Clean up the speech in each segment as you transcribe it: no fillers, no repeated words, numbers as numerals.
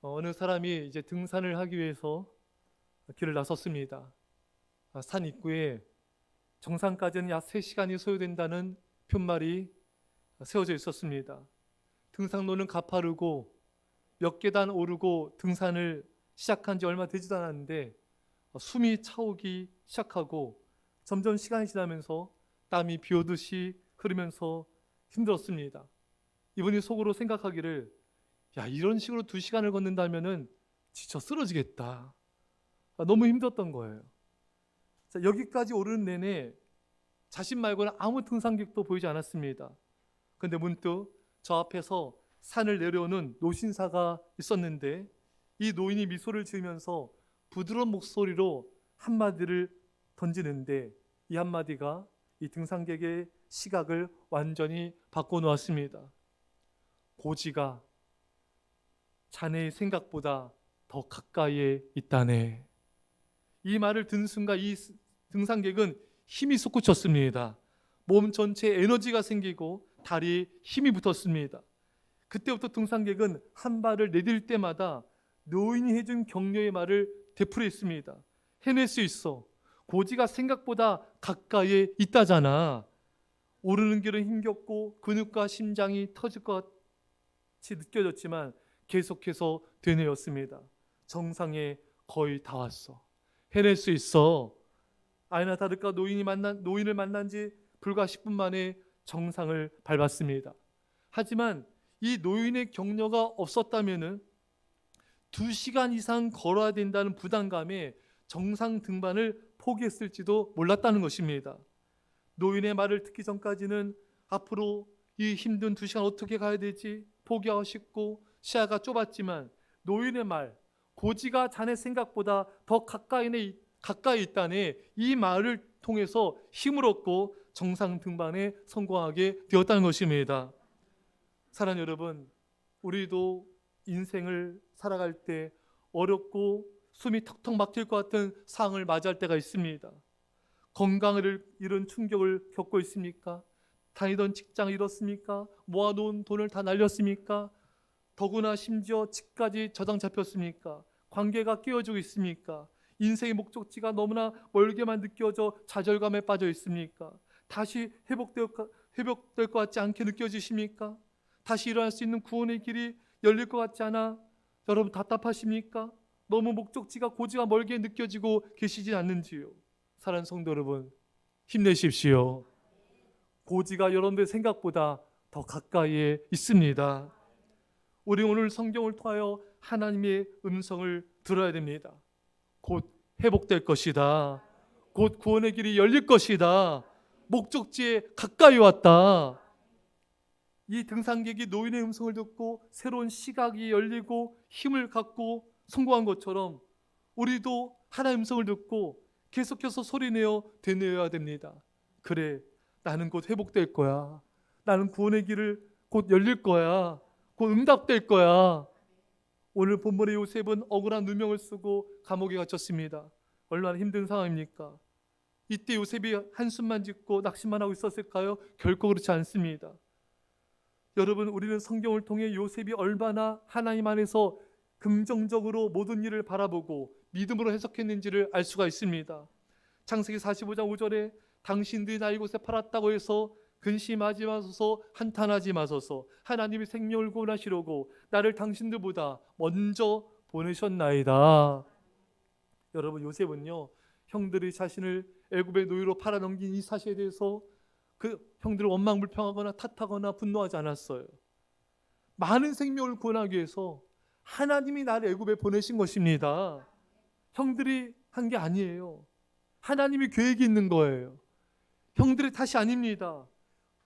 어느 사람이 이제 등산을 하기 위해서 길을 나섰습니다. 산 입구에 정상까지는 약 3시간이 소요된다는 표말이 세워져 있었습니다. 등산로는 가파르고 몇 계단 오르고 등산을 시작한 지 얼마 되지도 않았는데 숨이 차오기 시작하고 점점 시간이 지나면서 땀이 비 오듯이 흐르면서 힘들었습니다. 이분이 속으로 생각하기를, 야, 이런 식으로 2시간을 걷는다면은 지쳐 쓰러지겠다. 너무 힘들었던 거예요. 자, 여기까지 오르는 내내 자신 말고는 아무 등산객도 보이지 않았습니다. 그런데 문득 저 앞에서 산을 내려오는 노신사가 있었는데, 이 노인이 미소를 지으면서 부드러운 목소리로 한마디를 던지는데, 이 한마디가 이 등산객의 시각을 완전히 바꿔놓았습니다. 고지가 자네의 생각보다 더 가까이에 있다네. 이 말을 듣는 순간 이 등산객은 힘이 솟구쳤습니다. 몸 전체에 에너지가 생기고 다리에 힘이 붙었습니다. 그때부터 등산객은 한 발을 내딜 때마다 노인이 해준 격려의 말을 되풀이했습니다. 해낼 수 있어. 고지가 생각보다 가까이에 있다잖아. 오르는 길은 힘겹고 근육과 심장이 터질 것 같이 느껴졌지만 계속해서 되뇌었습니다. 정상에 거의 다 왔어. 해낼 수 있어. 아니나 다를까 노인을 만난 지 불과 10분 만에 정상을 밟았습니다. 하지만 이 노인의 격려가 없었다면은 2시간 이상 걸어야 된다는 부담감에 정상 등반을 포기했을지도 몰랐다는 것입니다. 노인의 말을 듣기 전까지는 앞으로 이 힘든 2시간 어떻게 가야 되지? 포기하고 싶고 시야가 좁았지만 노인의 말, 고지가 자네 생각보다 더 가까이 있다네, 이 말을 통해서 힘을 얻고 정상 등반에 성공하게 되었다는 것입니다. 사랑하는 여러분, 우리도 인생을 살아갈 때 어렵고 숨이 턱턱 막힐 것 같은 상황을 맞이할 때가 있습니다. 건강을 잃은 충격을 겪고 있습니까? 다니던 직장을 잃었습니까? 모아놓은 돈을 다 날렸습니까? 더구나 심지어 집까지 저당 잡혔습니까? 관계가 깨어지고 있습니까? 인생의 목적지가 너무나 멀게만 느껴져 좌절감에 빠져 있습니까? 다시 회복될 것 같지 않게 느껴지십니까? 다시 일어날 수 있는 구원의 길이 열릴 것 같지 않아 여러분 답답하십니까? 너무 목적지가 고지가 멀게 느껴지고 계시지 않는지요? 사랑하는 성도 여러분, 힘내십시오. 고지가 여러분들 생각보다 더 가까이에 있습니다. 우리 오늘 성경을 통하여 하나님의 음성을 들어야 됩니다. 곧 회복될 것이다. 곧 구원의 길이 열릴 것이다. 목적지에 가까이 왔다. 이 등산객이 노인의 음성을 듣고 새로운 시각이 열리고 힘을 갖고 성공한 것처럼 우리도 하나님의 음성을 듣고 계속해서 소리내어 되뇌어야 됩니다. 그래, 나는 곧 회복될 거야. 나는 구원의 길을 곧 열릴 거야. 곧 응답될 거야. 오늘 본문의 요셉은 억울한 누명을 쓰고 감옥에 갇혔습니다. 얼마나 힘든 상황입니까? 이때 요셉이 한숨만 짓고 낙심만 하고 있었을까요? 결코 그렇지 않습니다. 여러분, 우리는 성경을 통해 요셉이 얼마나 하나님 안에서 긍정적으로 모든 일을 바라보고 믿음으로 해석했는지를 알 수가 있습니다. 창세기 45장 5절에 당신들이 나 이곳에 팔았다고 해서 근심하지 마소서, 한탄하지 마소서, 하나님이 생명을 구원하시려고 나를 당신들보다 먼저 보내셨나이다. 여러분, 요셉은요, 형들이 자신을 애굽의 노예로 팔아넘긴 이 사실에 대해서 그 형들을 원망불평하거나 탓하거나 분노하지 않았어요. 많은 생명을 구원하기 위해서 하나님이 나를 애굽에 보내신 것입니다. 형들이 한 게 아니에요. 하나님이 계획이 있는 거예요. 형들의 탓이 아닙니다.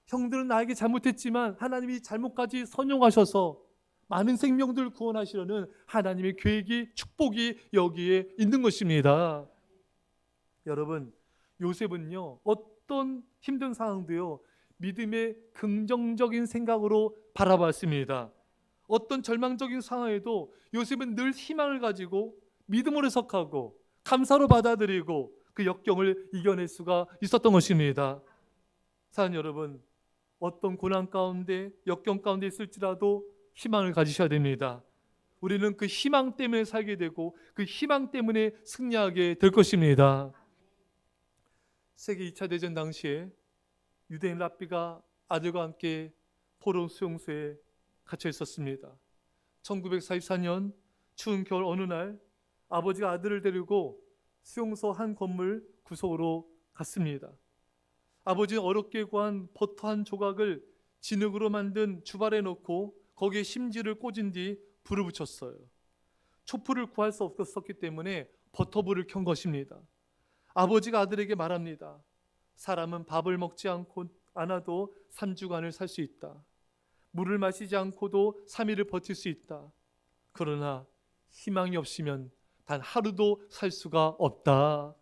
형들은 나에게 잘못했지만 하나님이 잘못까지 선용하셔서 많은 생명들을 구원하시려는 하나님의 계획이, 축복이 여기에 있는 것입니다. 여러분, 요셉은요, 어떤 힘든 상황도요, 믿음의 긍정적인 생각으로 바라봤습니다. 어떤 절망적인 상황에도 요셉은 늘 희망을 가지고 믿음으로 해석하고 감사로 받아들이고 그 역경을 이겨낼 수가 있었던 것입니다. 사랑하는 여러분, 어떤 고난 가운데 역경 가운데 있을지라도 희망을 가지셔야 됩니다. 우리는 그 희망 때문에 살게 되고 그 희망 때문에 승리하게 될 것입니다. 세계 2차 대전 당시에 유대인 랍비가 아들과 함께 포로 수용소에 갇혀 있었습니다. 1944년 추운 겨울 어느 날 아버지가 아들을 데리고 수용소 한 건물 구석으로 갔습니다. 아버지는 어렵게 구한 버터 한 조각을 진흙으로 만든 주발에 넣고 거기에 심지를 꽂은 뒤 불을 붙였어요. 촛불을 구할 수 없었기 때문에 버터불을 켠 것입니다. 아버지가 아들에게 말합니다. 사람은 밥을 먹지 않아도 3주간을 살 수 있다. 물을 마시지 않고도 3일을 버틸 수 있다. 그러나 희망이 없으면 단 하루도 살 수가 없다.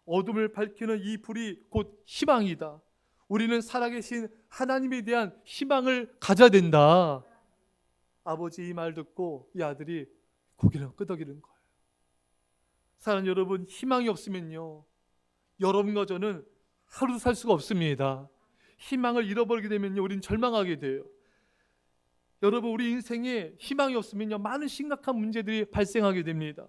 어둠을 밝히는 이 불이 곧 희망이다. 우리는 살아계신 하나님에 대한 희망을 가져야 된다. 아버지 이 말 듣고 이 아들이 고개를 끄덕이는 거예요. 사랑하는 여러분, 희망이 없으면요, 여러분과 저는 하루도 살 수가 없습니다. 희망을 잃어버리게 되면요, 우리는 절망하게 돼요. 여러분, 우리 인생에 희망이 없으면요, 많은 심각한 문제들이 발생하게 됩니다.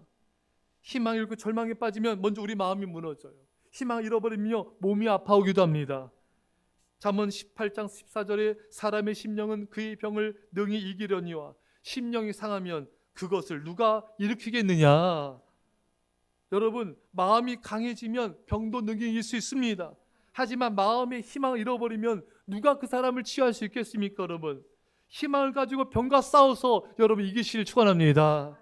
희망을 잃고 절망에 빠지면 먼저 우리 마음이 무너져요. 희망을 잃어버리면요, 몸이 아파오기도 합니다. 잠언 18장 14절에 사람의 심령은 그의 병을 능히 이기려니와 심령이 상하면 그것을 누가 일으키겠느냐. 여러분, 마음이 강해지면 병도 능히 이길 수 있습니다. 하지만 마음의 희망을 잃어버리면 누가 그 사람을 치유할 수 있겠습니까? 여러분, 희망을 가지고 병과 싸워서 여러분 이기시길 축원합니다.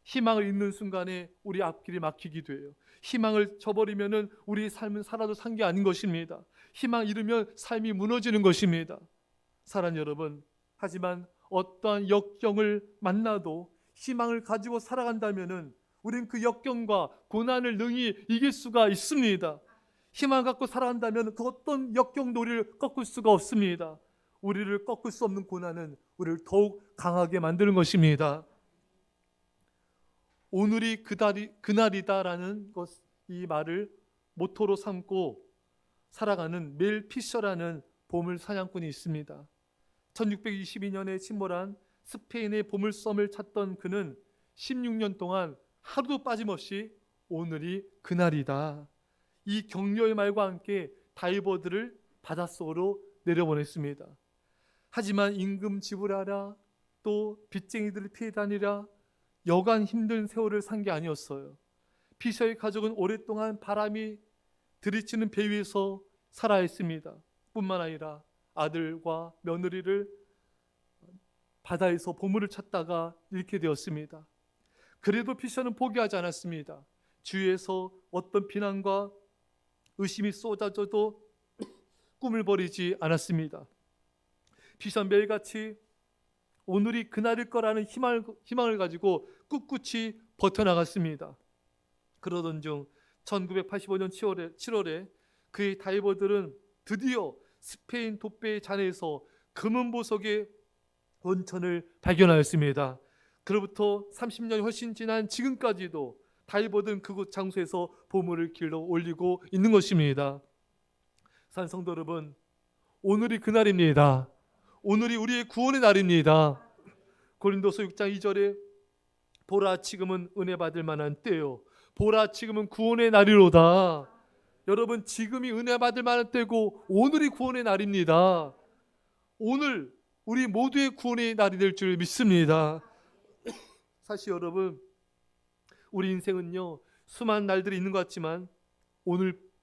희망을 잃는 순간에 우리 앞길이 막히기도 해요. 희망을 저버리면은 우리 삶은 살아도 산 게 아닌 것입니다. 희망 잃으면 삶이 무너지는 것입니다. 사랑하는 여러분, 하지만 어떠한 역경을 만나도 희망을 가지고 살아간다면은 우리는 그 역경과 고난을 능히 이길 수가 있습니다. 희망을 갖고 살아간다면 그 어떤 역경도 우리를 꺾을 수가 없습니다. 우리를 꺾을 수 없는 고난은 우리를 더욱 강하게 만드는 것입니다. 오늘이 그날이다라는 이 말을 모토로 삼고 살아가는 멜 피셔라는 보물 사냥꾼이 있습니다. 1622년에 침몰한 스페인의 보물섬을 찾던 그는 16년 동안 하루도 빠짐없이 오늘이 그날이다, 이 격려의 말과 함께 다이버들을 바닷속으로 내려보냈습니다. 하지만 임금 지불하라, 또 빚쟁이들을 피해 다니라, 여간 힘든 세월을 산 게 아니었어요. 피셔의 가족은 오랫동안 바람이 들이치는 배 위에서 살아야 했습니다. 뿐만 아니라 아들과 며느리를 바다에서 보물을 찾다가 잃게 되었습니다. 그래도 피셔는 포기하지 않았습니다. 주위에서 어떤 비난과 의심이 쏟아져도 꿈을 버리지 않았습니다. 피셔는 매일같이 오늘이 그날일 거라는 희망을 가지고 꿋꿋이 버텨나갔습니다. 그러던 중 1985년 7월에 그의 다이버들은 드디어 스페인 독배의 잔해에서 금은 보석의 원천을 발견하였습니다. 그로부터 30년이 훨씬 지난 지금까지도 다이버들은 그곳 장소에서 보물을 길러 올리고 있는 것입니다. 사랑하는 성도 여러분, 오늘이 그날입니다. 오늘이 우리의 구원의 날입니다. 고린도서 6장 2절에 보라, 지금은 은혜 받을 만한 때요, 보라, 지금은 구원의 날이로다. 여러분, 지금이 은혜 받을 만한 때고 오늘이 구원의 날입니다. 오늘 우리 모두의 구원의 날이 될 줄 믿습니다. 사실 여러분, 우리 인생은요, 수많은 날들이 있는 것 같지만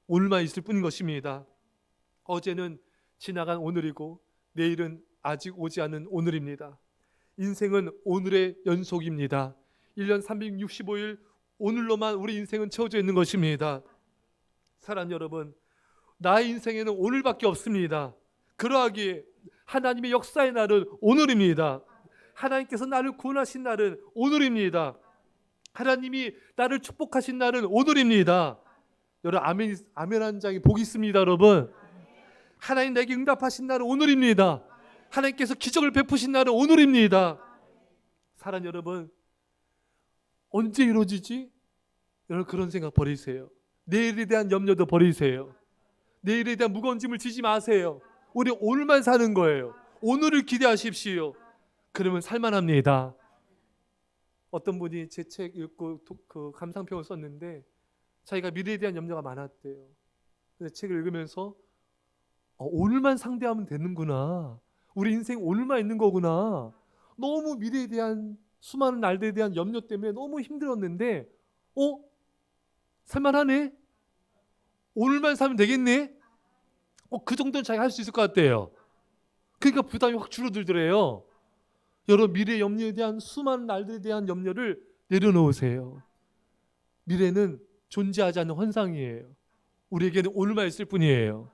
오늘만 있을 뿐인 것입니다. 어제는 지나간 오늘이고 내일은 아직 오지 않은 오늘입니다. 인생은 오늘의 연속입니다. 1년 365일 오늘로만 우리 인생은 채워져 있는 것입니다. 사랑하는 여러분, 나의 인생에는 오늘밖에 없습니다. 그러하기에 하나님의 역사의 날은 오늘입니다. 하나님께서 나를 구원하신 날은 오늘입니다. 하나님이 나를 축복하신 날은 오늘입니다. 여러분, 아멘 한 장이 복이 있습니다. 여러분, 하나님 내게 응답하신 날은 오늘입니다. 하나님께서 기적을 베푸신 날은 오늘입니다. 사랑하는 여러분, 언제 이루어지지? 여러분, 그런 생각 버리세요. 내일에 대한 염려도 버리세요. 내일에 대한 무거운 짐을 지지 마세요. 우리 오늘만 사는 거예요. 오늘을 기대하십시오. 그러면 살만합니다. 어떤 분이 제 책 읽고 그 감상평을 썼는데 자기가 미래에 대한 염려가 많았대요. 그래서 책을 읽으면서 오늘만 상대하면 되는구나. 우리 인생 오늘만 있는 거구나. 너무 미래에 대한 수많은 날들에 대한 염려 때문에 너무 힘들었는데 살만하네. 오늘만 살면 되겠네. 그 정도는 자기가 할 수 있을 것 같대요. 그러니까 부담이 확 줄어들더래요. 여러 미래 염려에 대한 수많은 날들에 대한 염려를 내려놓으세요. 미래는 존재하지 않는 환상이에요. 우리에게는 오늘만 있을 뿐이에요.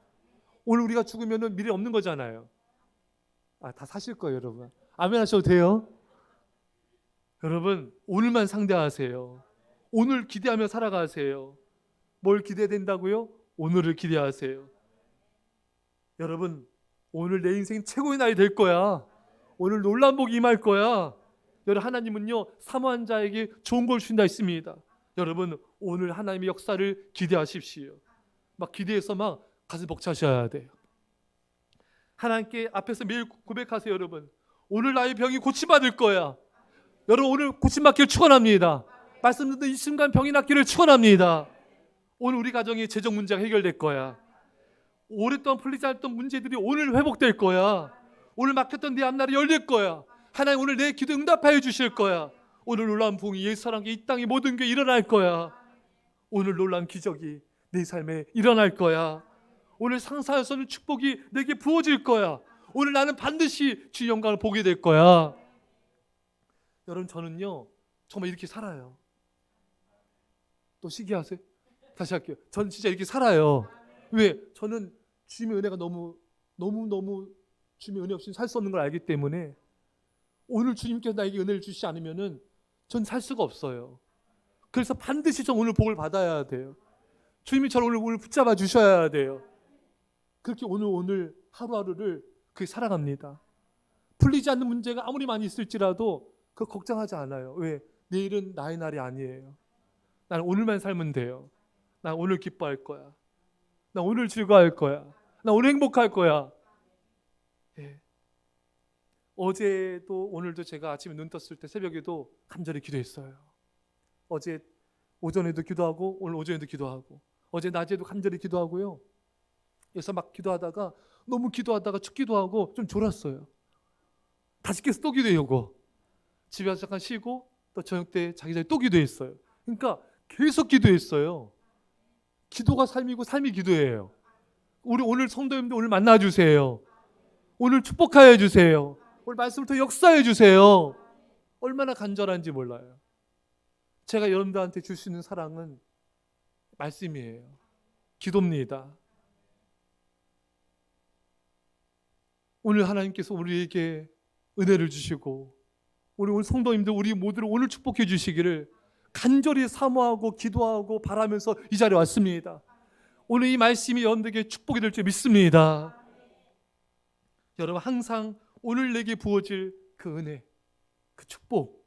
오늘 우리가 죽으면 미래 없는 거잖아요. 다 사실 거예요, 여러분. 아멘 하셔도 돼요. 여러분, 오늘만 상대하세요. 오늘 기대하며 살아가세요. 뭘 기대된다고요? 오늘을 기대하세요. 여러분, 오늘 내 인생 최고의 날이 될 거야. 오늘 놀라운 복이 임할 거야. 여러분, 하나님은요 사모한 자에게 좋은 걸 주신다 했습니다. 여러분, 오늘 하나님의 역사를 기대하십시오. 막 기대해서 막 가슴 벅차셔야 돼요. 하나님께 앞에서 매일 고백하세요. 여러분, 오늘 나의 병이 고침받을 거야. 여러분, 오늘 고침받기를 축원합니다. 말씀 듣는 이 순간 병이 낫기를 축원합니다. 오늘 우리 가정의 재정 문제가 해결될 거야. 오랫동안 풀리지 않았던 문제들이 오늘 회복될 거야. 오늘 막혔던 내 앞날이 열릴 거야. 하나님 오늘 내 기도 응답하여 주실 거야. 오늘 놀라운 부흥이 예수 사랑과 이 땅의 모든 게 일어날 거야. 오늘 놀라운 기적이 내 삶에 일어날 거야. 오늘 상상할 수 없는 축복이 내게 부어질 거야. 오늘 나는 반드시 주의 영광을 보게 될 거야. 여러분, 저는요 정말 이렇게 살아요. 또 시기하세요? 다시 할게요. 저는 진짜 이렇게 살아요. 왜? 저는 주님의 은혜가 너무 주님의 은혜 없이는 살 수 없는 걸 알기 때문에 오늘 주님께서 나에게 은혜를 주시지 않으면은 전 살 수가 없어요. 그래서 반드시 전 오늘 복을 받아야 돼요. 주님이 저를 오늘 붙잡아 주셔야 돼요. 그렇게 오늘 하루하루를 그렇게 살아갑니다. 풀리지 않는 문제가 아무리 많이 있을지라도 그거 걱정하지 않아요. 왜? 내일은 나의 날이 아니에요. 나는 오늘만 살면 돼요. 난 오늘 기뻐할 거야. 나 오늘 즐거워할 거야. 나 오늘 행복할 거야. 예. 어제도 오늘도 제가 아침에 눈 떴을 때 새벽에도 간절히 기도했어요. 어제 오전에도 기도하고 오늘 오전에도 기도하고 어제 낮에도 간절히 기도하고요. 그래서 막 기도하다가 너무 기도하다가 춥기도 하고 좀 졸았어요. 다시 깨서 또 기도하고 집에 와서 잠깐 쉬고 또 저녁 때 자기 전에 또 기도했어요. 그러니까 계속 기도했어요. 기도가 삶이고 삶이 기도예요. 우리 오늘 성도님들 오늘 만나주세요. 오늘 축복하여 주세요. 오늘 말씀을 더 역사해 주세요. 얼마나 간절한지 몰라요. 제가 여러분들한테 줄 수 있는 사랑은 말씀이에요. 기도입니다. 오늘 하나님께서 우리에게 은혜를 주시고 우리 오늘 성도님들 우리 모두를 오늘 축복해 주시기를 간절히 사모하고 기도하고 바라면서 이 자리에 왔습니다. 오늘 이 말씀이 여러분들에게 축복이 될 줄 믿습니다. 여러분, 항상 오늘 내게 부어질 그 은혜, 그 축복,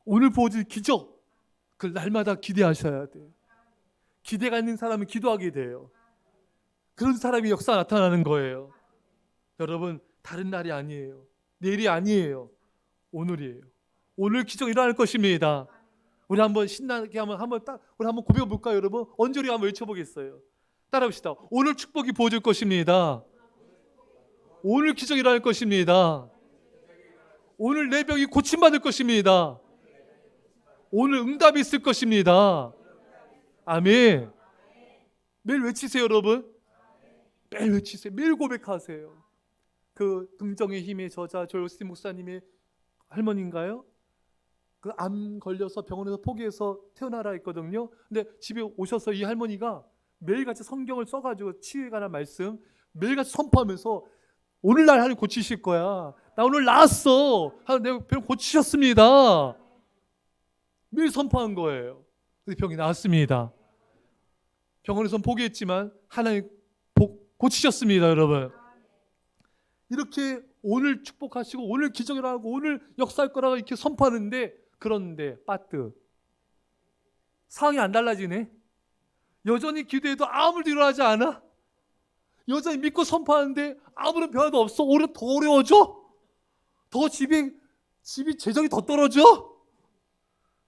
오늘 부어질 기적, 그걸 날마다 기대하셔야 돼요. 기대가 있는 사람은 기도하게 돼요. 그런 사람이 역사 나타나는 거예요. 여러분, 다른 날이 아니에요. 내일이 아니에요. 오늘이에요. 오늘 기적 일어날 것입니다. 우리 한번 신나게 우리 한번 고백해 볼까요, 여러분? 언저리 한번 외쳐보겠어요. 따라합시다. 오늘 축복이 부어질 것입니다. 오늘 기적이 일어날 것입니다. 오늘 내 병이 고침받을 것입니다. 오늘 응답이 있을 것입니다. 아멘. 매일 외치세요, 여러분. 매일 외치세요. 매일 고백하세요. 그 긍정의 힘의 저자 조여스 목사님의 할머니인가요? 그 암 걸려서 병원에서 포기해서 태어나라 했거든요. 근데 집에 오셔서 이 할머니가 매일같이 성경을 써가지고 치유에 관한 말씀 매일같이 선포하면서 오늘날 하나님 고치실 거야. 나 오늘 나았어. 내가 병 고치셨습니다. 매일 선포한 거예요. 그래서 병이 나았습니다. 병원에서는 포기했지만 하나님 고치셨습니다, 여러분. 이렇게 오늘 축복하시고 오늘 기적을 하고 오늘 역사할 거라고 이렇게 선포하는데 그런데 빠뜨 상황이 안 달라지네. 여전히 기도해도 아무 일도 일어나지 않아. 여전히 믿고 선포하는데 아무런 변화도 없어. 오히려 더 어려워져. 더 집이 재정이 더 떨어져.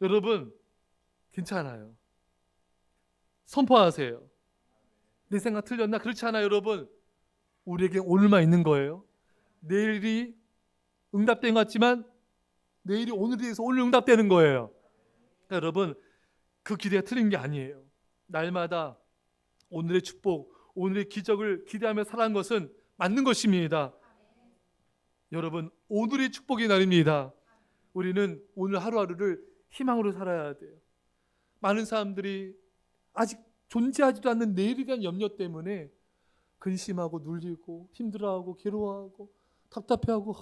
여러분, 괜찮아요. 선포하세요. 내 생각 틀렸나? 그렇지 않아요, 여러분. 우리에게 오늘만 있는 거예요. 내일이 응답된 것 같지만 내일이 오늘에 대해서 오늘 응답되는 거예요. 그러니까 여러분, 그 기대가 틀린 게 아니에요. 날마다 오늘의 축복, 오늘의 기적을 기대하며 살아가는 것은 맞는 것입니다. 여러분, 오늘의 축복의 날입니다. 우리는 오늘 하루하루를 희망으로 살아야 돼요. 많은 사람들이 아직 존재하지도 않는 내일에 대한 염려 때문에 근심하고 눌리고 힘들어하고 괴로워하고 답답해하고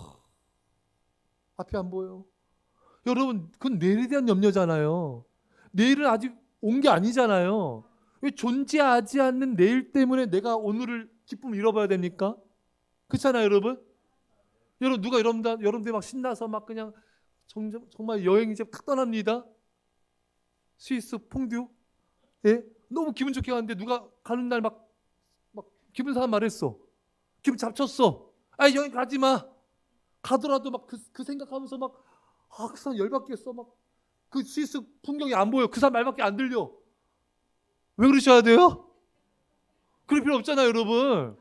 앞이 안 보여. 여러분, 그건 내일에 대한 염려잖아요. 내일은 아직 온 게 아니잖아요. 왜 존재하지 않는 내일 때문에 내가 오늘을 기쁨을 잃어버려야 됩니까? 그렇잖아요, 여러분. 여러분, 누가 여러분들 막 신나서 막 그냥 정말 여행 이제 탁 떠납니다. 스위스 퐁듀. 예? 너무 기분 좋게 가는데 누가 가는 날 막 기분 상한 말했어. 기분 잡쳤어. 아, 여행 가지 마. 가더라도 막 그 생각하면서 막 그 사람 열받겠어. 막 그 스위스 풍경이 안 보여. 그 사람 말밖에 안 들려. 왜 그러셔야 돼요? 그럴 필요 없잖아요, 여러분.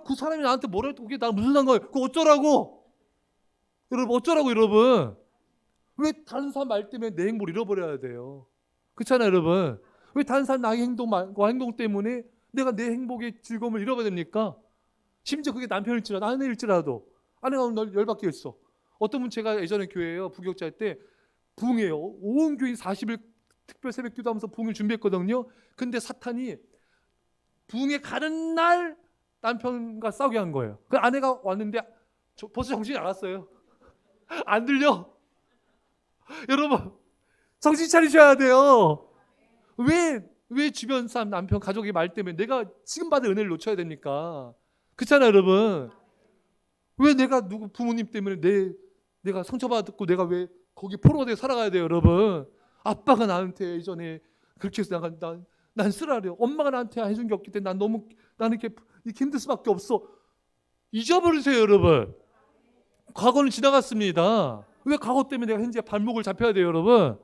그 사람이 나한테 뭐라 해도 그게 나 무슨 상관이에요? 그거 어쩌라고? 여러분, 어쩌라고, 여러분? 왜 다른 사람 말 때문에 내 행복을 잃어버려야 돼요? 그렇잖아요, 여러분. 왜 다른 사람 나의 행동 때문에 내가 내 행복의 즐거움을 잃어버려야 됩니까? 심지어 그게 남편일지라도 아내일지라도 아내가 오늘 열받게 했어. 어떤 분, 제가 예전에 교회에요, 부교육자 할 때 부흥회요, 온 교인 40일 특별 새벽 기도하면서 부흥을 준비했거든요. 근데 사탄이 부흥회 가는 날 남편과 싸우게 한 거예요. 그 아내가 왔는데 벌써 정신이 나갔어요. 안 들려. 여러분, 정신 차리셔야 돼요. 왜 주변 사람, 남편, 가족의 말 때문에 내가 지금 받을 은혜를 놓쳐야 됩니까? 그렇잖아요, 여러분. 왜 내가 누구 부모님 때문에 내가 상처받았고 내가 왜 거기 포로가 되어 살아가야 돼요, 여러분? 아빠가 나한테 예전에 그렇게 해서 난 쓰라려. 엄마가 나한테 해준 게 없기 때문에 나는 이렇게 힘들 수밖에 없어. 잊어버리세요, 여러분. 과거는 지나갔습니다. 왜 과거 때문에 내가 현재 발목을 잡혀야 돼요, 여러분?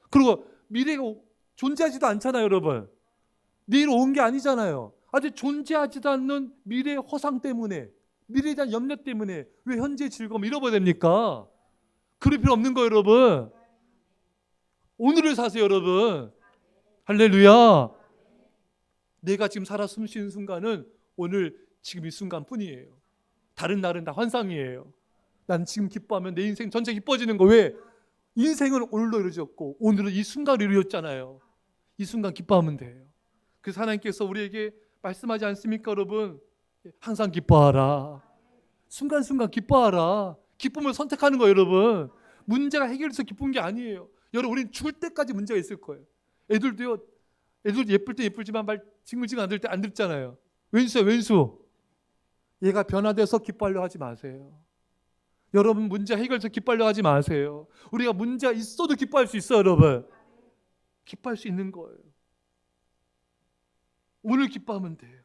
그리고 미래가 존재하지도 않잖아요, 여러분. 내일 온 게 아니잖아요. 아직 존재하지도 않는 미래의 허상 때문에, 미래에 대한 염려 때문에 왜 현재의 즐거움 잃어버려야 됩니까? 그럴 필요 없는 거예요, 여러분. 오늘을 사세요, 여러분. 할렐루야. 내가 지금 살아 숨쉬는 순간은 오늘 지금 이 순간뿐이에요. 다른 날은 다 환상이에요. 난 지금 기뻐하면 내 인생 전체 기뻐지는 거. 왜? 인생은 오늘로 이루어졌고 오늘은 이 순간으로 이루어졌잖아요. 이 순간 기뻐하면 돼요. 그래서 하나님께서 우리에게 말씀하지 않습니까, 여러분? 항상 기뻐하라. 순간순간 기뻐하라. 기쁨을 선택하는 거예요, 여러분. 문제가 해결돼서 기쁜 게 아니에요. 여러분, 우리는 죽을 때까지 문제가 있을 거예요. 애들도 예쁠 때 예쁘지만 말 징글징글 안 들 때 안 듣잖아요. 왼수야, 왼수. 얘가 변화돼서 기뻐하려 하지 마세요. 여러분, 문제 해결돼서 기뻐하려 하지 마세요. 우리가 문제가 있어도 기뻐할 수 있어요, 여러분. 기뻐할 수 있는 거예요. 오늘 기뻐하면 돼요.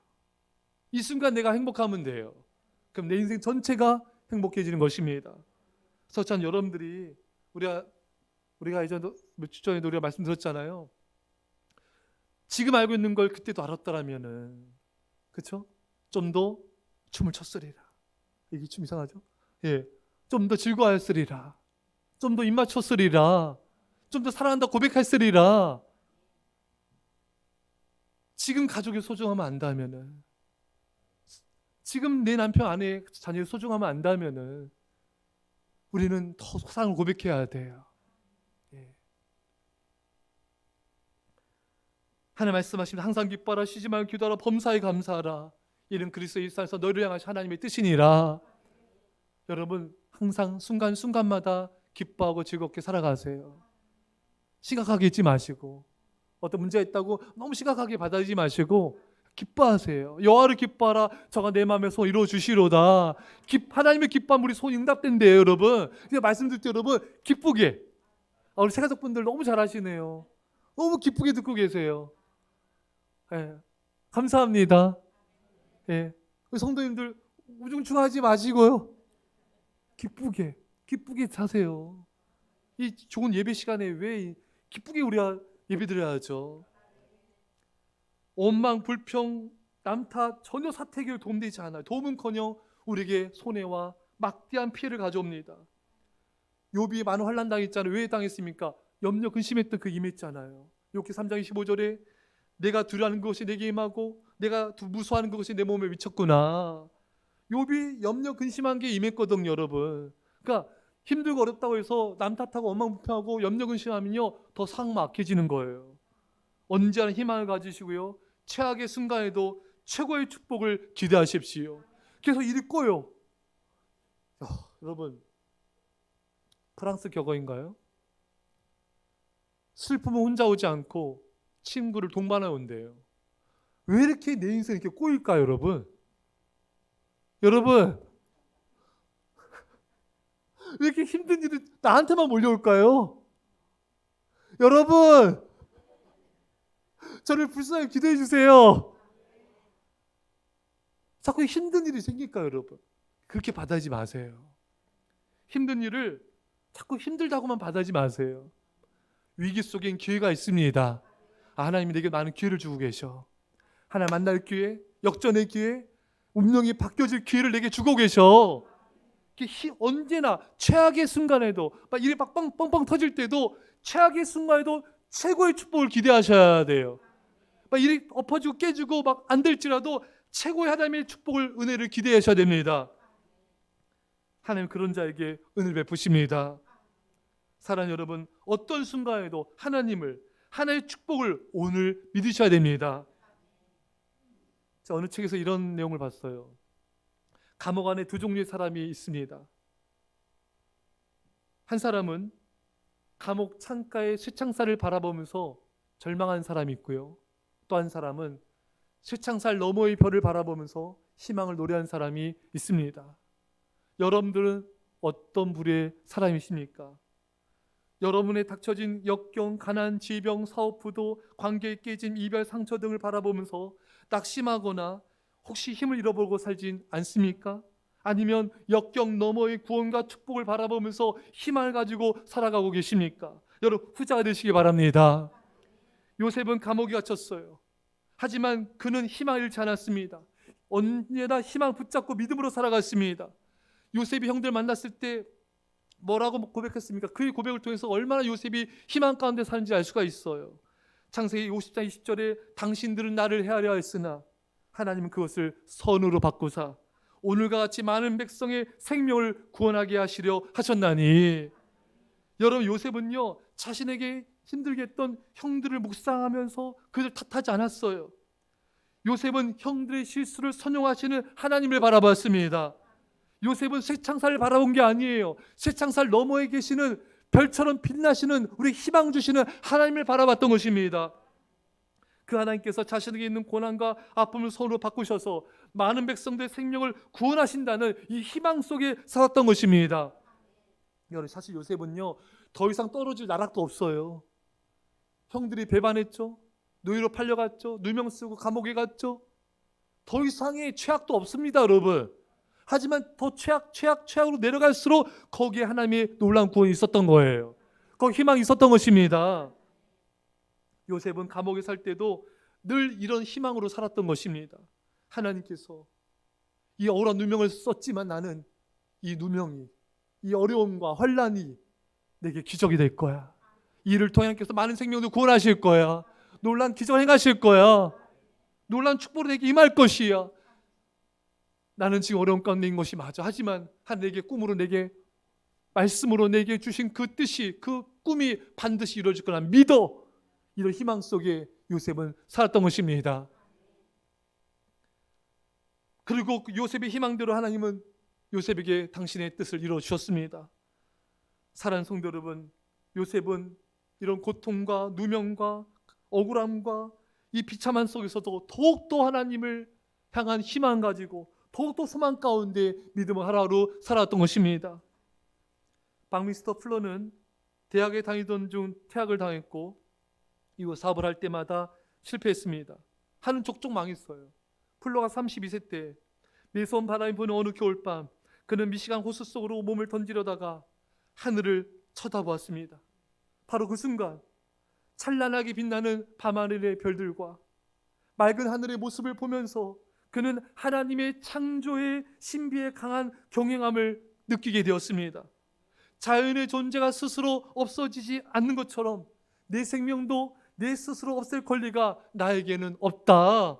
이 순간 내가 행복하면 돼요. 그럼 내 인생 전체가 행복해지는 것입니다. 그래서 전 여러분들이 우리가 예전에 며칠 전에도 우리가 말씀드렸잖아요. 지금 알고 있는 걸 그때도 알았더라면은, 그렇죠? 좀 더 춤을 췄으리라. 이게 춤 이상하죠? 예, 좀 더 즐거워했으리라. 좀 더 입맞췄으리라. 좀 더 사랑한다 고백했으리라. 지금 가족이 소중하면 안다면은, 지금 내 남편, 아내, 자녀의 소중하면 안다면은 우리는 더 사랑을 고백해야 돼요. 예. 하나님 말씀하십니다. 항상 기뻐하라, 쉬지 말고 기도하라, 범사에 감사하라. 이는 그리스도 예수에서 너희를 향하신 하나님의 뜻이니라. 여러분, 항상 순간순간마다 기뻐하고 즐겁게 살아가세요. 심각하게 있지 마시고, 어떤 문제가 있다고 너무 심각하게 받아들이지 마시고 기뻐하세요. 여호와를 기뻐하라. 저가 내 마음에 손 이루어 주시로다. 하나님의 기뻐함, 우리 손 응답된대요, 여러분. 그래서 말씀드릴 때 여러분 기쁘게. 우리 새가족분들 너무 잘하시네요. 너무 기쁘게 듣고 계세요. 예, 감사합니다. 예, 우리 성도님들 우중충하지 마시고요. 기쁘게 사세요. 이 좋은 예배 시간에 왜 기쁘게 우리가 예배드려야죠. 원망, 불평, 남탓 전혀 사태 해결 도움되지 않아요. 도움은커녕 우리에게 손해와 막대한 피해를 가져옵니다. 욥이 많은 환난 당했잖아요. 왜 당했습니까? 염려 근심했던 그 임했잖아요. 욥기 3장 25절에 내가 두려워하는 것이 내게 임하고 내가 무서워하는 것이 내 몸에 미쳤구나. 욥이 염려 근심한 게 임했거든요, 여러분. 그러니까 힘들고 어렵다고 해서 남 탓하고 엉망불평하고 염려 근심하면요 더 상황 악해지는 거예요. 언제나 희망을 가지시고요, 최악의 순간에도 최고의 축복을 기대하십시오. 그래서 일이 꼬여. 여러분, 프랑스 격언인가요? 슬픔은 혼자 오지 않고 친구를 동반하여 온대요. 왜 이렇게 내 인생이 이렇게 꼬일까요, 여러분? 여러분, 왜 이렇게 힘든 일이 나한테만 몰려올까요? 여러분, 저를 불쌍히 기도해 주세요. 자꾸 힘든 일이 생길까요, 여러분? 그렇게 받아지 마세요. 힘든 일을 자꾸 힘들다고만 받아지 마세요. 위기 속엔 기회가 있습니다. 하나님이 내게 많은 기회를 주고 계셔. 하나님 만날 기회, 역전의 기회, 운명이 바뀌어질 기회를 내게 주고 계셔. 언제나 최악의 순간에도 막 일이 막 뻥뻥 터질 때도 최악의 순간에도 최고의 축복을 기대하셔야 돼요. 막 일이 엎어지고 깨지고 막 안 될지라도 최고의 하나님의 축복을, 은혜를 기대하셔야 됩니다. 하나님 그런 자에게 은혜를 베푸십니다. 사랑하는 여러분, 어떤 순간에도 하나님을, 하나님의 축복을 오늘 믿으셔야 됩니다. 어느 책에서 이런 내용을 봤어요. 감옥 안에 두 종류의 사람이 있습니다. 한 사람은 감옥 창가의 쇠창살을 바라보면서 절망한 사람이 있고요, 또 한 사람은 쇠창살 너머의 별을 바라보면서 희망을 노래한 사람이 있습니다. 여러분들은 어떤 부류의 사람이십니까? 여러분의 닥쳐진 역경, 가난, 질병, 사업 부도, 관계의 깨짐, 이별, 상처 등을 바라보면서 낙심하거나 혹시 힘을 잃어버리고 살진 않습니까? 아니면 역경 너머의 구원과 축복을 바라보면서 희망을 가지고 살아가고 계십니까? 여러분, 후자가 되시기 바랍니다. 요셉은 감옥에 갇혔어요. 하지만 그는 희망을 잃지 않았습니다. 언제나 희망 붙잡고 믿음으로 살아갔습니다. 요셉이 형들 만났을 때 뭐라고 고백했습니까? 그의 고백을 통해서 얼마나 요셉이 희망 가운데 사는지 알 수가 있어요. 창세기 50장 20절에 당신들은 나를 헤아려 했으나 하나님은 그것을 선으로 바꾸사 오늘과 같이 많은 백성의 생명을 구원하게 하시려 하셨나니. 여러분, 요셉은요 자신에게 힘들게 했던 형들을 묵상하면서 그들 탓하지 않았어요. 요셉은 형들의 실수를 선용하시는 하나님을 바라봤습니다. 요셉은 쇠창살을 바라본 게 아니에요. 쇠창살 너머에 계시는 별처럼 빛나시는 우리 희망 주시는 하나님을 바라봤던 것입니다. 그 하나님께서 자신에게 있는 고난과 아픔을 선으로 바꾸셔서 많은 백성들의 생명을 구원하신다는 이 희망 속에 살았던 것입니다. 여러분, 사실 요셉은요 더 이상 떨어질 나락도 없어요. 형들이 배반했죠. 노예로 팔려갔죠. 누명 쓰고 감옥에 갔죠. 더 이상의 최악도 없습니다, 여러분. 하지만 더 최악으로 내려갈수록 거기에 하나님의 놀라운 구원이 있었던 거예요. 거기 희망이 있었던 것입니다. 요셉은 감옥에 살 때도 늘 이런 희망으로 살았던 것입니다. 하나님께서 이 억울한 누명을 썼지만 나는 이 누명이, 이 어려움과 환난이 내게 기적이 될 거야. 이 일을 통해 하나님께서 많은 생명도 구원하실 거야. 놀라운 기적을 행하실 거야. 놀라운 축복으로 내게 임할 것이야. 나는 지금 어려운 가운데 있는 것이 맞아. 하지만 하나님께 꿈으로 내게, 말씀으로 내게 주신 그 뜻이, 그 꿈이 반드시 이루어질 거라 믿어. 이런 희망 속에 요셉은 살았던 것입니다. 그리고 요셉의 희망대로 하나님은 요셉에게 당신의 뜻을 이루어 주셨습니다. 사랑하는 성도 여러분, 요셉은 이런 고통과 누명과 억울함과 이 비참한 속에서도 더욱더 하나님을 향한 희망 가지고 더욱더 소망 가운데 믿음을 하루하루 살아왔던 것입니다. 박미스터 플러는 대학에 다니던 중 퇴학을 당했고 이후 사업을 할 때마다 실패했습니다. 하는 족족 망했어요. 플러가 32세 때 매서운 바람이 부는 어느 겨울밤, 그는 미시간 호수 속으로 몸을 던지려다가 하늘을 쳐다보았습니다. 바로 그 순간 찬란하게 빛나는 밤하늘의 별들과 맑은 하늘의 모습을 보면서 그는 하나님의 창조의 신비에 강한 경외함을 느끼게 되었습니다. 자연의 존재가 스스로 없어지지 않는 것처럼 내 생명도 내 스스로 없앨 권리가 나에게는 없다.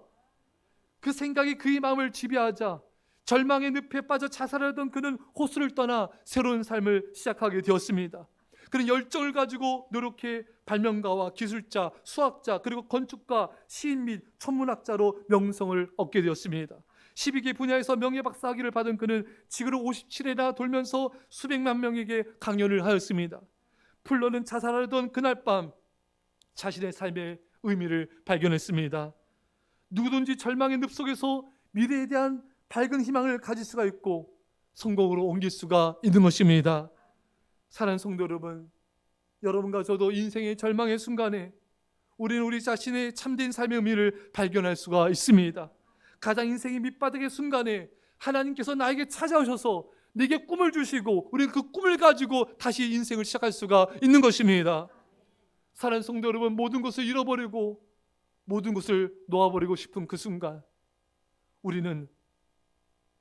그 생각이 그의 마음을 지배하자 절망의 늪에 빠져 자살하던 그는 호수를 떠나 새로운 삶을 시작하게 되었습니다. 그는 열정을 가지고 노력해 발명가와 기술자, 수학자, 그리고 건축가, 시인 및 천문학자로 명성을 얻게 되었습니다. 12개 분야에서 명예박사학위를 받은 그는 지구를 57회나 돌면서 수백만 명에게 강연을 하였습니다. 풀러는 자살하던 그날 밤 자신의 삶의 의미를 발견했습니다. 누구든지 절망의 늪 속에서 미래에 대한 밝은 희망을 가질 수가 있고 성공으로 옮길 수가 있는 것입니다. 사랑하는 성도 여러분, 여러분과 저도 인생의 절망의 순간에 우리는 우리 자신의 참된 삶의 의미를 발견할 수가 있습니다. 가장 인생의 밑바닥의 순간에 하나님께서 나에게 찾아오셔서 내게 꿈을 주시고 우리는 그 꿈을 가지고 다시 인생을 시작할 수가 있는 것입니다. 사랑하는 성도 여러분, 모든 것을 잃어버리고 모든 것을 놓아버리고 싶은 그 순간 우리는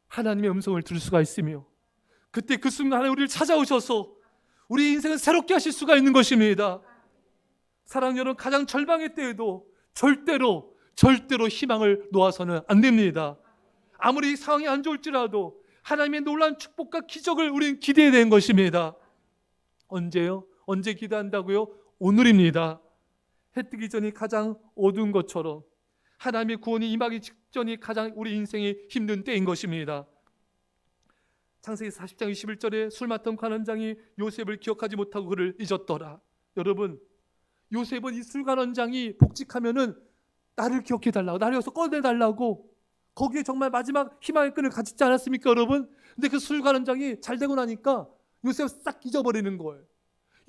하나님의 음성을 들을 수가 있으며 그때 그 순간에 우리를 찾아오셔서 우리 인생을 새롭게 하실 수가 있는 것입니다. 사랑하는 여러분, 가장 절망의 때에도 절대로 희망을 놓아서는 안 됩니다. 아무리 상황이 안 좋을지라도 하나님의 놀라운 축복과 기적을 우리는 기대해야 되는 것입니다. 언제요? 언제 기도한다고요? 오늘입니다. 해 뜨기 전이 가장 어두운 것처럼 하나님의 구원이 임하기 직전이 가장 우리 인생이 힘든 때인 것입니다. 창세기 40장 21절에 술 맡던 관원장이 요셉을 기억하지 못하고 그를 잊었더라. 여러분, 요셉은 이 술 관원장이 복직하면은 나를 기억해달라고, 나를 여기서 꺼내달라고 거기에 정말 마지막 희망의 끈을 갖지 않았습니까 여러분? 근데 그 술 관원장이 잘 되고 나니까 요셉을 싹 잊어버리는 거예요.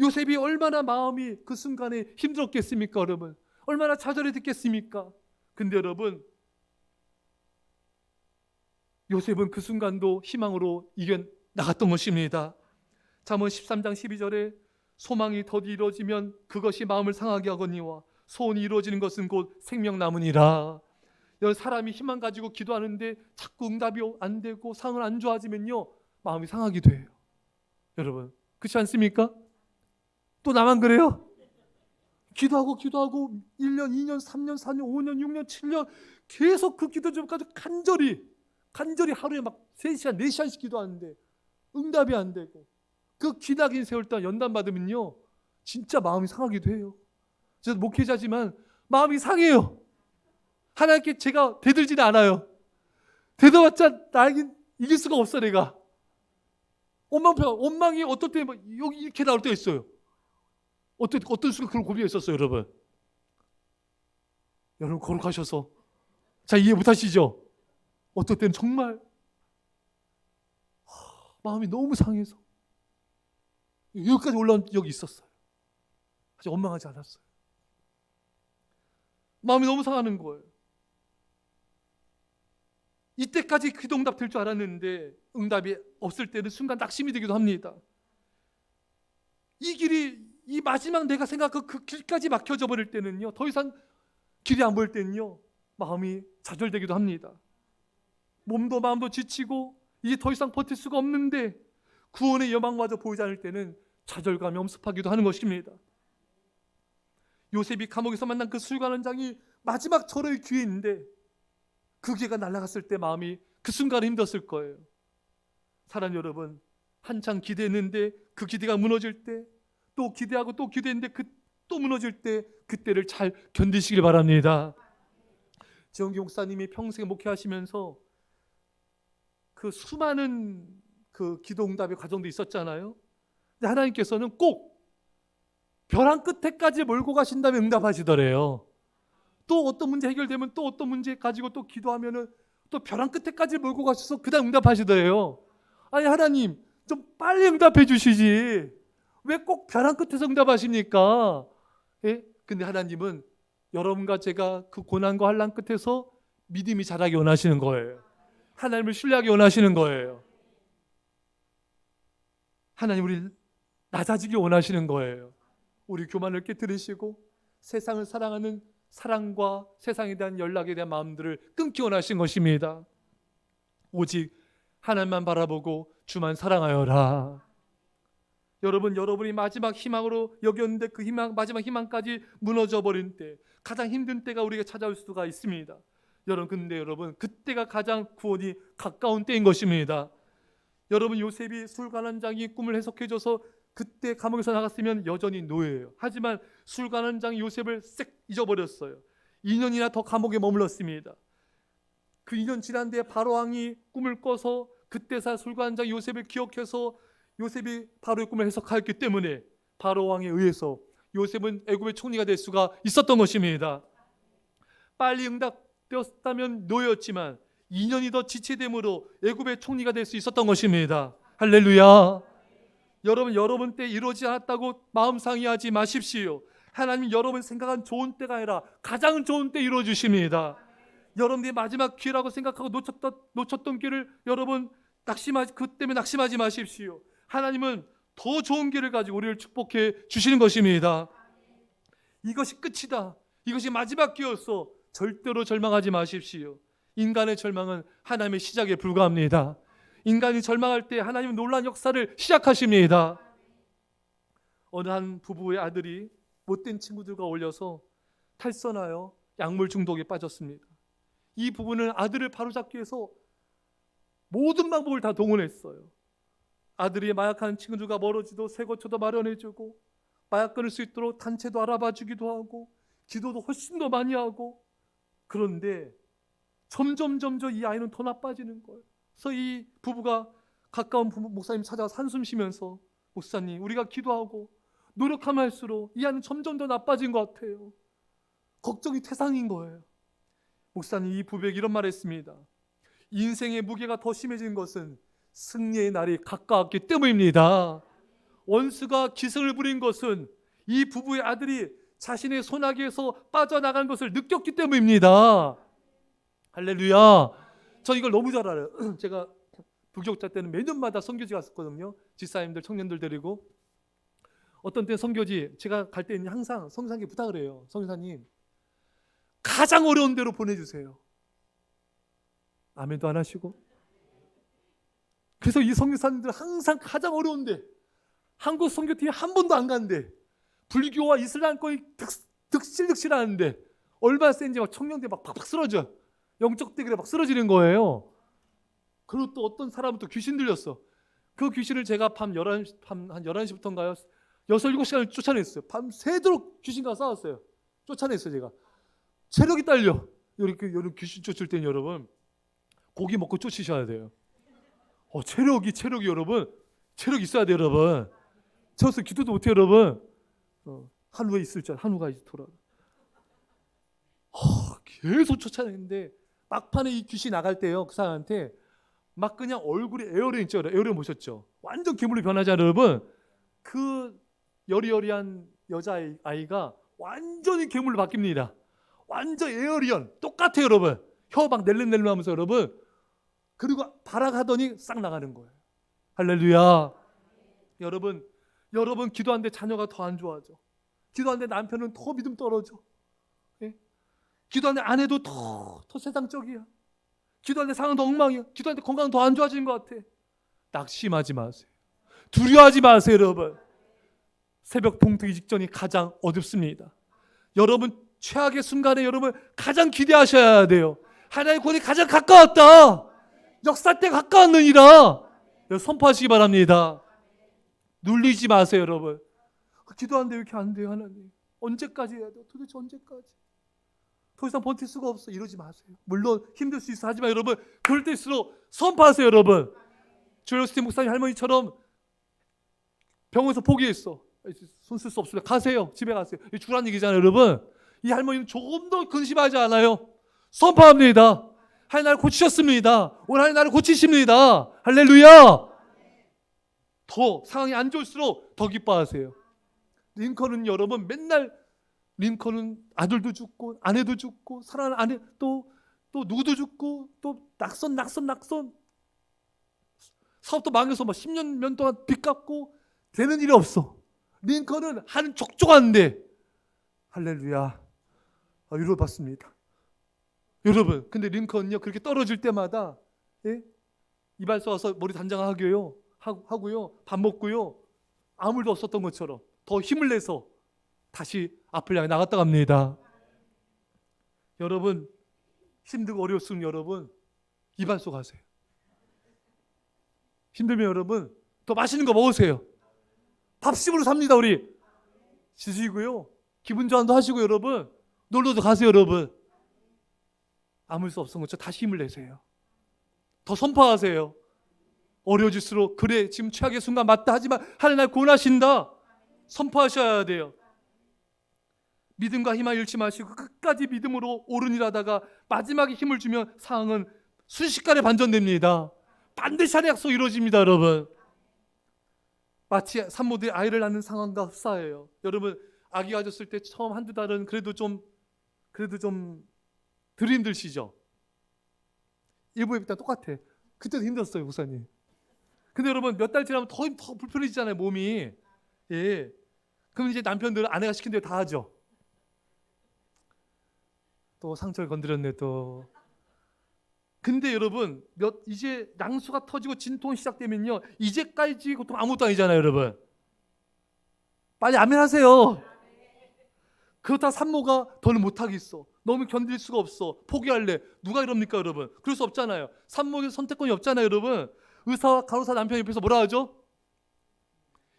요셉이 얼마나 마음이 그 순간에 힘들었겠습니까 여러분? 얼마나 좌절이 됐겠습니까? 근데 여러분, 요셉은 그 순간도 희망으로 이겨나갔던 것입니다. 잠언 13장 12절에 소망이 더디 이루어지면 그것이 마음을 상하게 하거니와 소원이 이루어지는 것은 곧 생명나무니라. 사람이 희망 가지고 기도하는데 자꾸 응답이 안 되고 상황을 안 좋아지면요 마음이 상하기도 해요. 여러분, 그렇지 않습니까? 또 나만 그래요? 기도하고 1년, 2년, 3년, 4년, 5년, 6년, 7년 계속 그 기도 좀 가지고 간절히 하루에 막 3시간, 4시간씩 기도하는데 응답이 안 되고 그 기나긴 세월 동안 연단 받으면요 진짜 마음이 상하기도 해요. 저도 목회자지만 마음이 상해요. 하나님께 제가 대들지는 않아요. 대들어봤자 나에게 이길 수가 없어. 내가 원망이 어떨 때 여기 이렇게 나올 때가 있어요. 어떤 순간 그런 고비가 있었어요. 여러분 거룩하셔서 잘 이해 못하시죠? 어떨 때는 정말 마음이 너무 상해서 여기까지 올라온 적이 있었어요. 아직 원망하지 않았어요. 마음이 너무 상하는 거예요. 이때까지 기도 응답 될 줄 알았는데 응답이 없을 때는 순간 낙심이 되기도 합니다. 이 길이 이 마지막 내가 생각한 그 길까지 막혀져 버릴 때는요 더 이상 길이 안 보일 때는요 마음이 좌절되기도 합니다. 몸도 마음도 지치고 이제 더 이상 버틸 수가 없는데 구원의 여망마저 보이지 않을 때는 좌절감이 엄습하기도 하는 것입니다. 요셉이 감옥에서 만난 그 술관원장이 마지막 절호의 기회인데 그 기회가 날아갔을 때 마음이 그 순간에 힘들었을 거예요. 사랑하는 여러분, 한창 기대했는데 그 기대가 무너질 때 또 기대하고 또 기대했는데 또 무너질 때 그때를 잘 견디시길 바랍니다. 지원기 목사님이 평생 목회하시면서 그 수많은 그 기도 응답의 과정도 있었잖아요. 근데 하나님께서는 꼭 벼랑 끝에까지 몰고 가신 다음에 응답하시더래요. 또 어떤 문제 해결되면 또 어떤 문제 가지고 또 기도하면은 또 벼랑 끝에까지 몰고 가셔서 그 다음 응답하시더래요. 아니 하나님 좀 빨리 응답해 주시지 왜 꼭 벼랑 끝에서 응답하십니까? 예? 근데 하나님은 여러분과 제가 그 고난과 환난 끝에서 믿음이 자라기 원하시는 거예요. 하나님을 신뢰하기 원하시는 거예요. 하나님 우리 낮아지길 원하시는 거예요. 우리 교만을 깨뜨리시고 세상을 사랑하는 사랑과 세상에 대한 연락에 대한 마음들을 끊기 원하신 것입니다. 오직 하나님만 바라보고 주만 사랑하여라. 여러분, 여러분이 마지막 희망으로 여겼는데 그 희망, 마지막 희망까지 무너져 버린 때, 가장 힘든 때가 우리에게 찾아올 수가 있습니다. 여러분, 근데 여러분, 그때가 가장 구원이 가까운 때인 것입니다. 여러분, 요셉이 술관원장이 꿈을 해석해줘서 그때 감옥에서 나갔으면 여전히 노예예요. 하지만 술관원장이 요셉을 싹 잊어버렸어요. 2년이나 더 감옥에 머물렀습니다. 그 2년 지난 뒤에 바로왕이 꿈을 꿔서 그때사 술관원장 요셉을 기억해서 요셉이 바로의 꿈을 해석하였기 때문에 바로왕에 의해서 요셉은 애굽의 총리가 될 수가 있었던 것입니다. 빨리 응답되었다면 노예였지만 2년이 더 지체됨으로 애굽의 총리가 될 수 있었던 것입니다. 할렐루야. 여러분 때 이루어지지 않았다고 마음 상해하지 마십시오. 하나님 여러분 생각한 좋은 때가 아니라 가장 좋은 때 이루어 주십니다. 여러분들이 마지막 기회라고 생각하고 놓쳤던 기회를 여러분 그 때문에 낙심하지 마십시오. 하나님은 더 좋은 길을 가지고 우리를 축복해 주시는 것입니다. 이것이 끝이다, 이것이 마지막 기회였어, 절대로 절망하지 마십시오. 인간의 절망은 하나님의 시작에 불과합니다. 인간이 절망할 때 하나님은 놀라운 역사를 시작하십니다. 어느 한 부부의 아들이 못된 친구들과 어울려서 탈선하여 약물 중독에 빠졌습니다. 이 부부는 아들을 바로잡기 위해서 모든 방법을 다 동원했어요. 아들이 마약하는 친구들과 멀어지도 새 거처도 마련해주고 마약 끊을 수 있도록 단체도 알아봐 주기도 하고 기도도 훨씬 더 많이 하고, 그런데 점점 이 아이는 더 나빠지는 거예요. 그래서 이 부부가 가까운 목사님 찾아가서 한숨 쉬면서, 목사님 우리가 기도하고 노력하면 할수록 이 아이는 점점 더 나빠진 것 같아요. 걱정이 태산인 거예요. 목사님, 이 부부에게 이런 말 했습니다. 인생의 무게가 더 심해진 것은 승리의 날이 가까웠기 때문입니다. 원수가 기승을 부린 것은 이 부부의 아들이 자신의 소나기에서 빠져나간 것을 느꼈기 때문입니다. 할렐루야. 저 이걸 너무 잘 알아요. 제가 부교육자 때는 매년마다 선교지 갔었거든요. 집사님들, 청년들 데리고. 어떤 때는 선교지 제가 갈 때는 항상 성교사님께 부탁을 해요. 성교사님, 가장 어려운 데로 보내주세요. 아멘도 안 하시고. 그래서 이 선교사님들 항상 가장 어려운데, 한국 선교팀이 한 번도 안 간대. 불교와 이슬람권이 득실하는데 얼마나 센지 막 청년들 막 팍팍 쓰러져. 영적 대결에 막 쓰러지는 거예요. 그리고 또 어떤 사람은 또 귀신 들렸어. 그 귀신을 제가 한 11시부터인가요? 6, 7시간을 쫓아냈어요. 밤새도록 귀신과 싸웠어요. 쫓아냈어요, 제가. 체력이 딸려. 이렇게 귀신 쫓을 때는 여러분, 고기 먹고 쫓으셔야 돼요. 체력이 여러분, 체력 있어야 돼요, 여러분. 저서 기도도 못해요, 여러분. 한우가 있을 줄 한우가 돌아. 계속 쫓아냈는데 막판에 이 귀신 나갈 때요, 그 사람한테 막 그냥 얼굴에 에어레인 있죠, 에어레인 보셨죠? 완전 괴물로 변하잖아요, 여러분. 그 여리여리한 여자아이가 완전히 괴물로 바뀝니다. 완전 에어리언 똑같아요, 여러분. 혀 막 낼름낼름 하면서 여러분. 그리고 발악하더니 싹 나가는 거예요. 할렐루야. 여러분 기도하는데 자녀가 더 안 좋아져. 기도하는데 남편은 더 믿음 떨어져. 예? 기도하는데 아내도 더 세상적이야. 기도하는데 상황은 더 엉망이야. 기도하는데 건강은 더 안 좋아지는 것 같아. 낙심하지 마세요. 두려워하지 마세요, 여러분. 새벽 동트기 직전이 가장 어둡습니다. 여러분 최악의 순간에 여러분 가장 기대하셔야 돼요. 하나님의 구원이 가장 가까웠다. 역사 때 가까웠느니라. 선포하시기 바랍니다. 눌리지 마세요, 여러분. 기도하는데 왜 이렇게 안 돼요, 하나님? 언제까지 해야 돼요? 도대체 언제까지? 더 이상 버틸 수가 없어. 이러지 마세요. 물론 힘들 수 있어. 하지만 여러분, 그럴 때일수록 선포하세요, 여러분. 조여스틴 목사님 할머니처럼 병원에서 포기했어. 손 쓸 수 없습니다. 가세요. 집에 가세요. 이 주란 얘기잖아요, 여러분. 이 할머니는 조금 더 근심하지 않아요. 선포합니다. 하나님 나를 고치셨습니다. 오늘 하나님 나를 고치십니다. 할렐루야. 더 상황이 안 좋을수록 더 기뻐하세요. 링컨은 여러분 맨날 링컨은 아들도 죽고 아내도 죽고 사랑하는 아내 또 누구도 죽고 또 낙선 사업도 망해서 막 10년 동안 빚 갚고 되는 일이 없어. 링컨은 하는 족족한데 할렐루야 위로받습니다. 여러분, 근데 링컨은요 그렇게 떨어질 때마다 이발소 와서 머리 단장하고요, 밥 먹고요, 아무 일도 없었던 것처럼 더 힘을 내서 다시 앞을 향해 나갔다 갑니다. 여러분, 힘들고 어려웠으면 여러분 이발소 가세요. 힘들면 여러분 더 맛있는 거 먹으세요. 밥심으로 삽니다. 우리 드시고요, 기분 전환도 하시고 여러분 놀러도 가세요. 여러분 아무 수 없었던 것처럼 다시 힘을 내세요. 더 선포하세요. 어려워질수록 그래 지금 최악의 순간 맞다, 하지만 하나님 날 구원하신다 선포하셔야 돼요. 믿음과 희망 잃지 마시고 끝까지 믿음으로 옳은 일 하다가 마지막에 힘을 주면 상황은 순식간에 반전됩니다. 반드시 하나님의 약속 이루어집니다. 여러분, 마치 산모들이 아이를 낳는 상황과 흡사해요. 여러분, 아기 가졌을 때 처음 한두 달은 그래도 좀 덜 힘드시죠? 일부에 비슷한 똑같아. 그때도 힘들었어요, 목사님. 근데 여러분 몇 달 지나면 더 불편해지잖아요, 몸이. 예. 그럼 이제 남편들은 아내가 시킨 대로 다 하죠. 또 상처를 건드렸네 또. 근데 여러분 이제 낭수가 터지고 진통이 시작되면요, 이제까지 고통 아무것도 아니잖아요. 여러분 빨리 아멘 하세요. 그렇다 산모가 더는 못하겠어, 너무 견딜 수가 없어, 포기할래. 누가 이럽니까 여러분? 그럴 수 없잖아요. 산모의 선택권이 없잖아요. 여러분, 의사와 간호사 남편 옆에서 뭐라 하죠?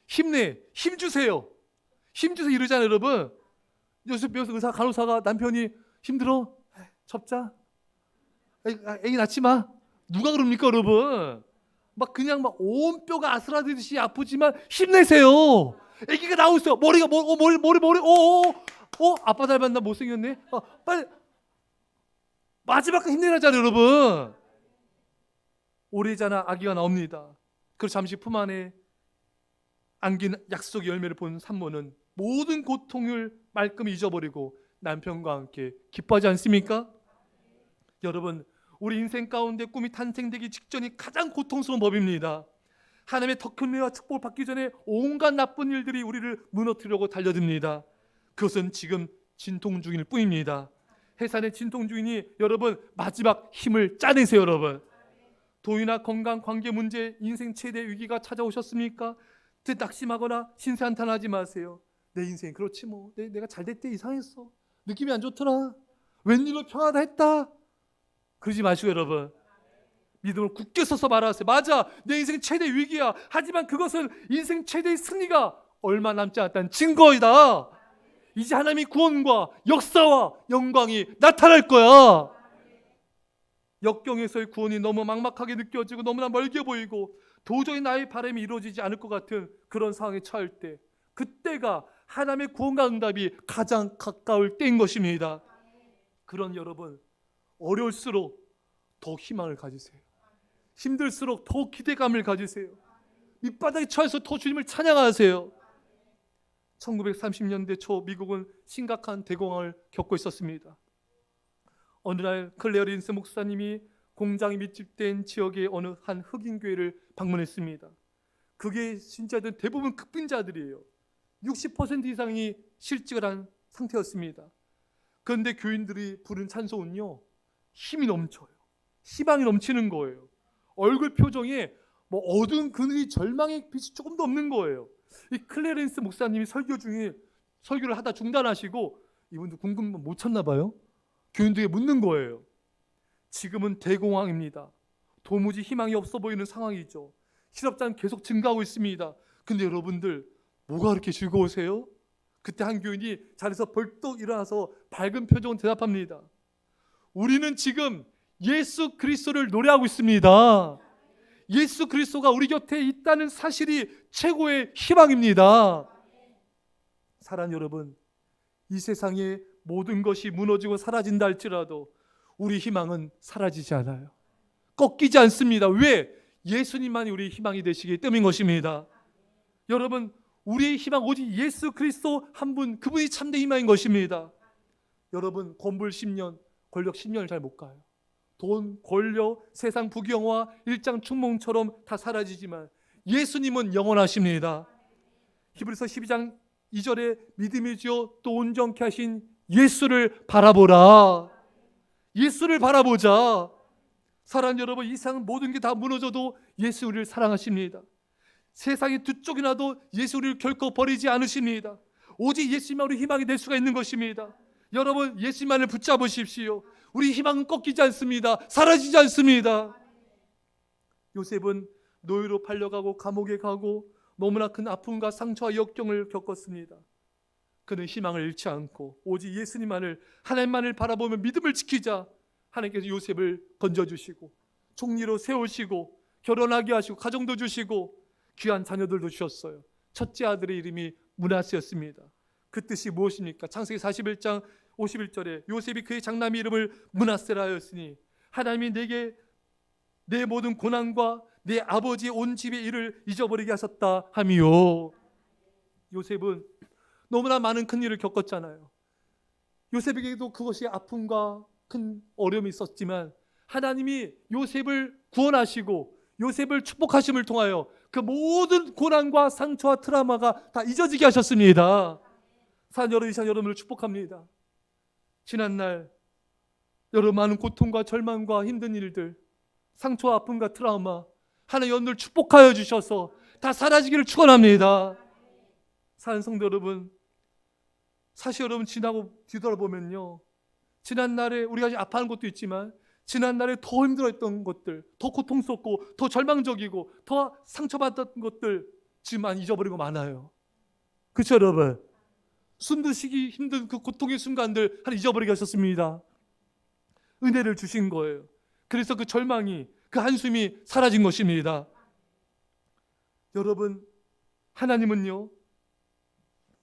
힘내, 힘주세요, 힘주세요 이러잖아요. 여러분, 요새 의사 간호사가 남편이 힘들어? 접자, 애기 낳지 마. 누가 그럽니까 여러분? 막 그냥 막 온 뼈가 아스라지듯이 아프지만 힘내세요. 애기가 나오고 있어요. 머리 아빠 닮았나, 못생겼네. 빨리 마지막까지 힘내라잖아요. 여러분, 오래잖아 아기가 나옵니다. 그리고 잠시 품 안에 안긴 약속의 열매를 본 산모는 모든 고통을 말끔히 잊어버리고 남편과 함께 기뻐하지 않습니까? 여러분, 우리 인생 가운데 꿈이 탄생되기 직전이 가장 고통스러운 법입니다. 하나님의 더 큰 은혜와 축복을 받기 전에 온갖 나쁜 일들이 우리를 무너뜨리려고 달려듭니다. 그것은 지금 진통 중일 뿐입니다. 해산의 진통 중이니 여러분 마지막 힘을 짜내세요. 여러분, 도유나 건강, 관계 문제, 인생 최대 위기가 찾아오셨습니까? 낙심하거나 신세한탄하지 마세요. 내 인생 그렇지 뭐, 내가 잘 됐대, 이상했어, 느낌이 안 좋더라, 웬일로 평하다 했다, 그러지 마시고 여러분 믿음으로 굳게 서서 말하세요. 맞아, 내 인생 최대 위기야. 하지만 그것은 인생 최대의 승리가 얼마 남지 않았다는 증거이다. 이제 하나님의 구원과 역사와 영광이 나타날 거야. 역경에서의 구원이 너무 막막하게 느껴지고 너무나 멀게 보이고 도저히 나의 바람이 이루어지지 않을 것 같은 그런 상황에 처할 때, 그때가 하나님의 구원과 응답이 가장 가까울 때인 것입니다. 그런 여러분, 어려울수록 더 희망을 가지세요. 힘들수록 더 기대감을 가지세요. 밑바닥에 처해서 더 주님을 찬양하세요. 1930년대 초 미국은 심각한 대공황을 겪고 있었습니다. 어느 날 클레어 린스 목사님이 공장이 밀집된 지역의 어느 한 흑인 교회를 방문했습니다. 그게 신자들 대부분 극빈자들이에요. 60% 이상이 실직을 한 상태였습니다. 그런데 교인들이 부른 찬송은요, 힘이 넘쳐요. 희망이 넘치는 거예요. 얼굴 표정에 뭐 어두운 그늘이, 절망의 빛이 조금도 없는 거예요. 이 클레렌스 목사님이 설교 중에 설교를 하다 중단하시고, 이분도 궁금한 못 찾나 봐요. 교인들에게 묻는 거예요. 지금은 대공황입니다. 도무지 희망이 없어 보이는 상황이죠. 실업자는 계속 증가하고 있습니다. 근데 여러분들 뭐가 그렇게 즐거우세요? 그때 한 교인이 자리에서 벌떡 일어나서 밝은 표정으로 대답합니다. 우리는 지금 예수 그리스도를 노래하고 있습니다. 예수 그리스도가 우리 곁에 있다는 사실이 최고의 희망입니다. 사랑하는 여러분, 이 세상에 모든 것이 무너지고 사라진다 할지라도 우리 희망은 사라지지 않아요. 꺾이지 않습니다. 왜? 예수님만이 우리의 희망이 되시기 때문인 것입니다. 여러분, 우리의 희망 오직 예수 그리스도 한 분, 그분이 참된 희망인 것입니다. 여러분, 건물 10년, 권력 10년을 잘 못 가요. 돈, 권력, 세상 부경화, 일장 춘몽처럼 다 사라지지만 예수님은 영원하십니다. 히브리서 12장 2절에 믿음이 주어 또 온전케 하신 예수를 바라보라. 예수를 바라보자. 사랑하는 여러분, 이 세상 모든 게 다 무너져도 예수 우리를 사랑하십니다. 세상이 두 쪽이 나도 예수 우리를 결코 버리지 않으십니다. 오직 예수님만 우리 희망이 될 수가 있는 것입니다. 여러분, 예수님만을 붙잡으십시오. 우리 희망은 꺾이지 않습니다. 사라지지 않습니다. 요셉은 노예로 팔려가고 감옥에 가고 너무나 큰 아픔과 상처와 역경을 겪었습니다. 그는 희망을 잃지 않고 오직 예수님만을, 하나님만을 바라보며 믿음을 지키자 하나님께서 요셉을 건져주시고 총리로 세우시고 결혼하게 하시고 가정도 주시고 귀한 자녀들도 주셨어요. 첫째 아들의 이름이 므낫세였습니다. 그 뜻이 무엇입니까? 창세기 41장 51절에 요셉이 그의 장남의 이름을 므낫세라 하였으니 하나님이 내게 내 모든 고난과 내 아버지의 온 집의 일을 잊어버리게 하셨다 하미요. 요셉은 너무나 많은 큰 일을 겪었잖아요. 요셉에게도 그것이 아픔과 큰 어려움이 있었지만 하나님이 요셉을 구원하시고 요셉을 축복하심을 통하여 그 모든 고난과 상처와 트라우마가 다 잊어지게 하셨습니다. 사랑하는 여러분, 이 시간 여러분을 축복합니다. 지난날 여러 많은 고통과 절망과 힘든 일들, 상처와 아픔과 트라우마, 하나님 여러분을 축복하여 주셔서 다 사라지기를 축원합니다. 사랑하는 성도 여러분, 사실 여러분 지나고 뒤돌아보면요, 지난날에 우리가 아파하는 것도 있지만 지난날에 더 힘들었던 것들, 더 고통스럽고 더 절망적이고 더 상처받았던 것들 지금 많이 잊어버리고 많아요. 그렇죠 여러분? 숨드시기 힘든 그 고통의 순간들 하나 잊어버리게 하셨습니다. 은혜를 주신 거예요. 그래서 그 절망이, 그 한숨이 사라진 것입니다. 여러분, 하나님은요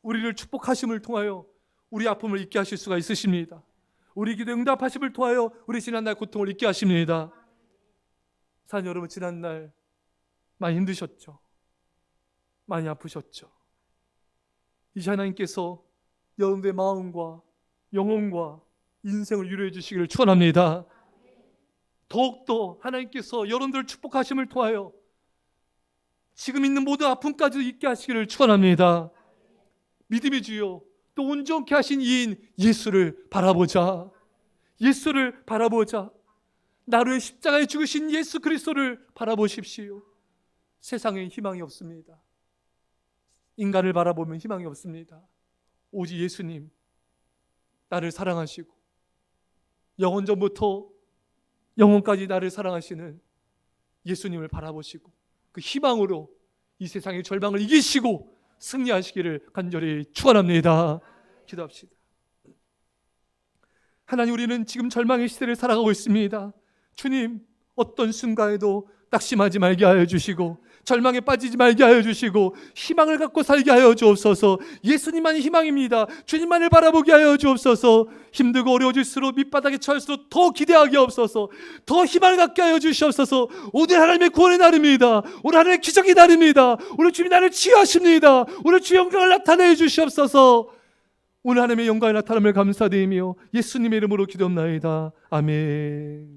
우리를 축복하심을 통하여 우리 아픔을 잊게 하실 수가 있으십니다. 우리 기도 응답하심을 통하여 우리 지난날 고통을 잊게 하십니다. 사랑하는 여러분, 지난날 많이 힘드셨죠? 많이 아프셨죠? 이제 하나님께서 여러분의 마음과 영혼과 인생을 위로해 주시기를 축원합니다. 더욱더 하나님께서 여러분들을 축복하심을 통하여 지금 있는 모든 아픔까지도 잊게 하시기를 축원합니다. 믿음의 주요 또 온전케 하신 이인 예수를 바라보자. 예수를 바라보자. 나를 위해 십자가에 죽으신 예수 그리스도를 바라보십시오. 세상에 희망이 없습니다. 인간을 바라보면 희망이 없습니다. 오직 예수님, 나를 사랑하시고 영원전부터 영원까지 나를 사랑하시는 예수님을 바라보시고 그 희망으로 이 세상의 절망을 이기시고 승리하시기를 간절히 축원합니다. 기도합시다. 하나님, 우리는 지금 절망의 시대를 살아가고 있습니다. 주님, 어떤 순간에도 낙심하지 말게 하여 주시고 절망에 빠지지 말게 하여 주시고 희망을 갖고 살게 하여 주옵소서. 예수님만이 희망입니다. 주님만을 바라보게 하여 주옵소서. 힘들고 어려워질수록 밑바닥에 처할수록 더 기대하게 하옵소서. 더 희망을 갖게 하여 주시옵소서. 오늘 하나님의 구원의 날입니다. 오늘 하나님의 기적의 날입니다. 오늘 주님이 나를 치유하십니다. 오늘 주의 영광을 나타내 주시옵소서. 오늘 하나님의 영광이 나타남을 감사드리며 예수님의 이름으로 기도합나이다. 아멘.